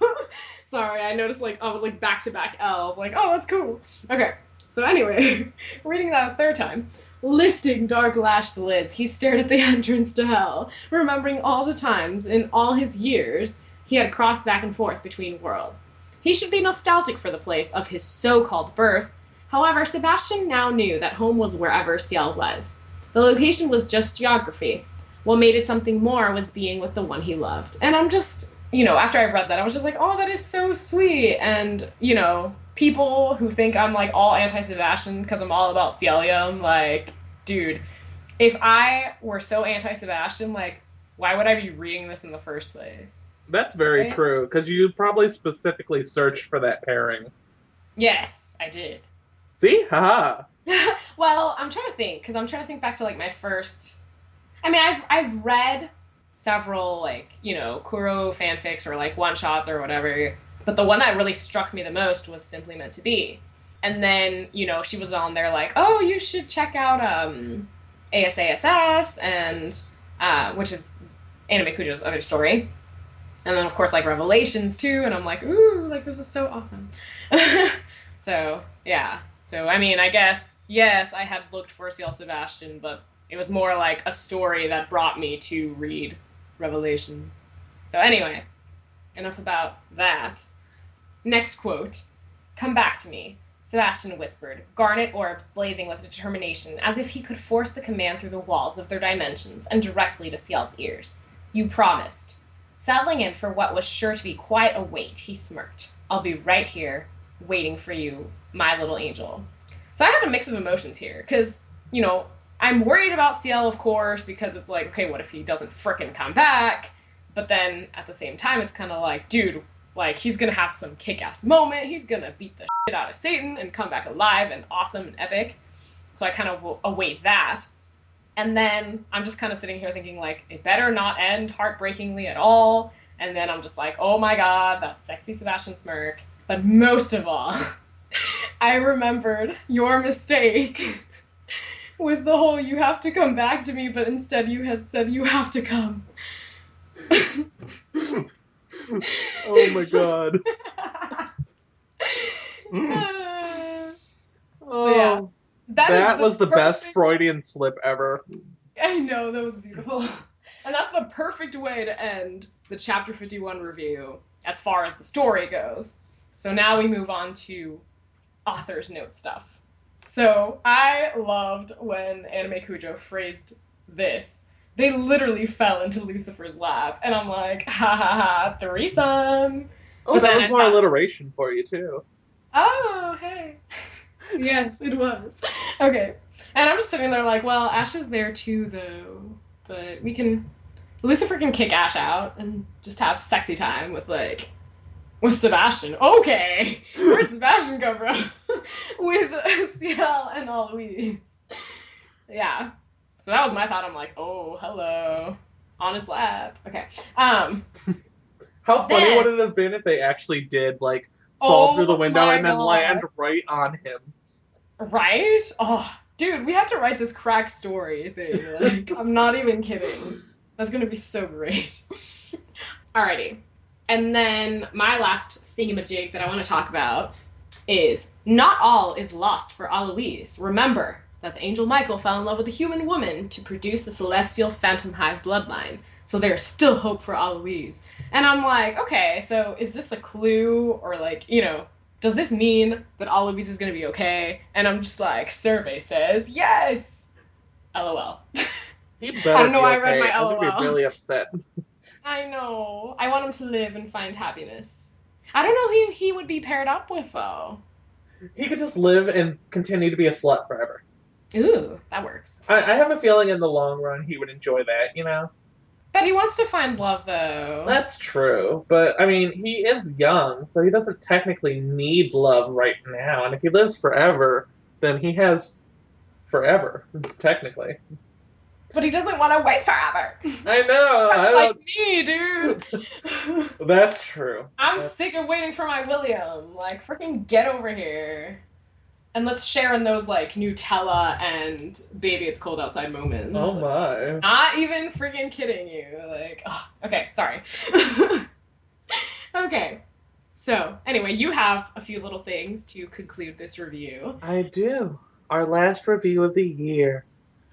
Sorry, I noticed like I was like back-to-back L's. Like, oh, that's cool. Okay. So anyway, reading that a third time. Lifting dark-lashed lids, he stared at the entrance to hell, remembering all the times in all his years he had crossed back and forth between worlds. He should be nostalgic for the place of his so-called birth. However, Sebastian now knew that home was wherever Ciel was. The location was just geography. What made it something more was being with the one he loved. And I'm just, you know, after I read that, I was just like, oh, that is so sweet. And, you know, people who think I'm like all anti-Sebastian because I'm all about Celium, like, dude, if I were so anti-Sebastian, like, why would I be reading this in the first place? That's very true, because you probably specifically searched for that pairing. Yes, I did. See? Haha. Well, I'm trying to think, because I'm trying to think back to like my first... I mean, I've read several, like, you know, Kuro fanfics or like one-shots or whatever, but the one that really struck me the most was Simply Meant to Be. And then, you know, she was on there like, oh, you should check out ASASS, and which is AnimeCujo's other story. And then, of course, like Revelations, too, and I'm like, ooh, like, this is so awesome. So, yeah. So, I mean, I guess, yes, I had looked for Ciel Sebastian, but it was more like a story that brought me to read Revelations. So anyway, enough about that. Next quote. Come back to me, Sebastian whispered, garnet orbs blazing with determination, as if he could force the command through the walls of their dimensions and directly to Ciel's ears. You promised. Settling in for what was sure to be quite a wait, he smirked. I'll be right here, waiting for you, my little angel. So I had a mix of emotions here, because, you know, I'm worried about Ciel, of course, because it's like, okay, what if he doesn't frickin' come back? But then, at the same time, it's kind of like, dude, like, he's gonna have some kick-ass moment, he's gonna beat the shit out of Satan and come back alive and awesome and epic. So I kind of await that. And then I'm just kind of sitting here thinking, like, it better not end heartbreakingly at all. And then I'm just like, oh my god, that sexy Sebastian smirk. But most of all, I remembered your mistake. With the whole, you have to come back to me, but instead you had said, you have to come. Oh my god. So yeah. That was the best Freudian slip ever. I know, that was beautiful. And that's the perfect way to end the Chapter 51 review, as far as the story goes. So now we move on to author's note stuff. So I loved when AnimeCujo phrased this They literally fell into Lucifer's lap, and I'm like, ha ha ha, threesome. Oh, But that then was I more thought- alliteration for you, too. Oh, hey. Yes, it was. Okay. And I'm just sitting there like, well, Ash is there too, though. But Lucifer can kick Ash out and just have sexy time with Sebastian. Okay! Where'd Sebastian come from? With Ciel and Aloise. Yeah. So that was my thought. I'm like, oh, hello. On his lap. Okay. How funny Then- would it have been if they actually did, like, fall through the window my and then God. land right on him? Right? Oh, dude, we had to write this crack story thing. Like, I'm not even kidding. That's gonna be so great. Alrighty. And then my last thingamajig that I want to talk about is not all is lost for Aloise. Remember that the angel Michael fell in love with a human woman to produce the celestial phantom hive bloodline. So there is still hope for Aloise. And I'm like, okay, so is this a clue or like, does this mean that Aloise is going to be okay? And I'm just like, survey says yes. LOL. He better I don't know be why I okay. read my I'm gonna LOL. be really upset. I know. I want him to live and find happiness. I don't know who he would be paired up with, though. He could just live and continue to be a slut forever. Ooh, that works. I have a feeling in the long run he would enjoy that, But he wants to find love, though. That's true, but, I mean, he is young, so he doesn't technically need love right now, and if he lives forever, then he has forever, technically. But he doesn't want to wait forever. I know, I Like don't... me, dude. That's true. I'm sick of waiting for my William. Like, freaking get over here. And let's share in those, like, Nutella and baby it's cold outside moments. Oh my. Not even freaking kidding you. Like, oh, okay, sorry. Okay. So, anyway, you have a few little things to conclude this review. I do. Our last review of the year.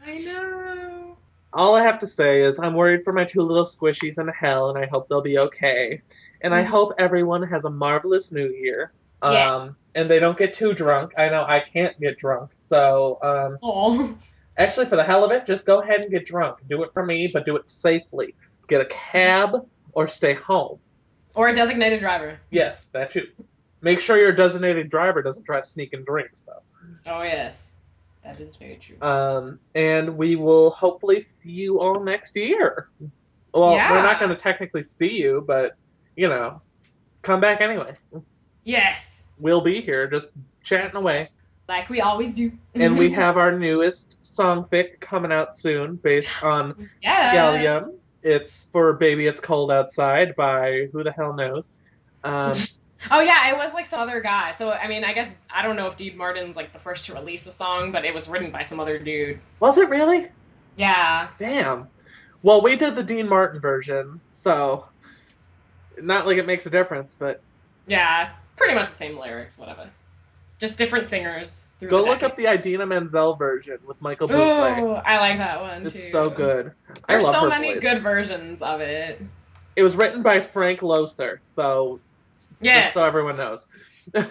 I know. All I have to say is I'm worried for my two little squishies in hell, and I hope they'll be okay. And I hope everyone has a marvelous new year. Yes. And they don't get too drunk. I know I can't get drunk, so, Oh. actually, for the hell of it, just go ahead and get drunk. Do it for me, but do it safely. Get a cab or stay home. Or a designated driver. Yes, that too. Make sure your designated driver doesn't try sneaking drinks, though. Oh, yes. That is very true. And we will hopefully see you all next year. Well, Yeah. we're not going to technically see you, but, come back anyway. Yes. We'll be here, just chatting away. Like we always do. And we have our newest songfic coming out soon, based on Yes. Scallion. It's for Baby It's Cold Outside by who the hell knows. Oh yeah, it was like some other guy. So I mean, I guess I don't know if Dean Martin's like the first to release a song, but it was written by some other dude. Was it really? Yeah. Damn. Well, we did the Dean Martin version, so not like it makes a difference, but Yeah. Pretty much the same lyrics, whatever. Just different singers. Through go the look up the decades. Idina Menzel version with Michael Bublé. Ooh, I like that one It's too. so good. I There's love so her many voice. good versions of it. It was written by Frank Loesser, so Yeah. just so everyone knows. In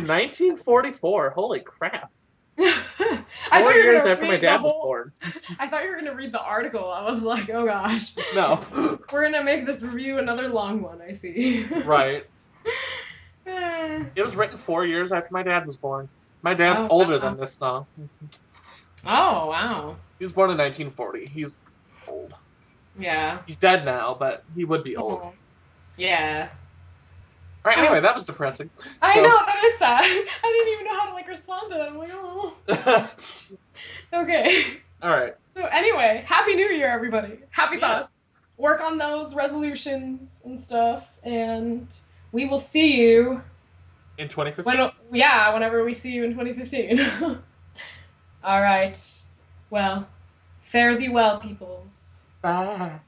1944, holy crap. 4 years after my dad was born. I thought you were going to read the article. I was like, oh gosh. No. We're going to make this review another long one, I see. Right. Eh. It was written 4 years after my dad was born. My dad's Oh, older wow. than this song. Oh, wow. He was born in 1940. He's old. Yeah. He's dead now, but he would be old. Oh. Yeah. All right, anyway, that was depressing. I So- know, that is sad. I didn't even know how to, like, respond to it. I'm like, oh. Okay. All right. So anyway, Happy New Year, everybody. Happy Yeah. thoughts. Work on those resolutions and stuff, and we will see you In 2015. whenever we see you in 2015. All right. Well, fare thee well, peoples. Bye.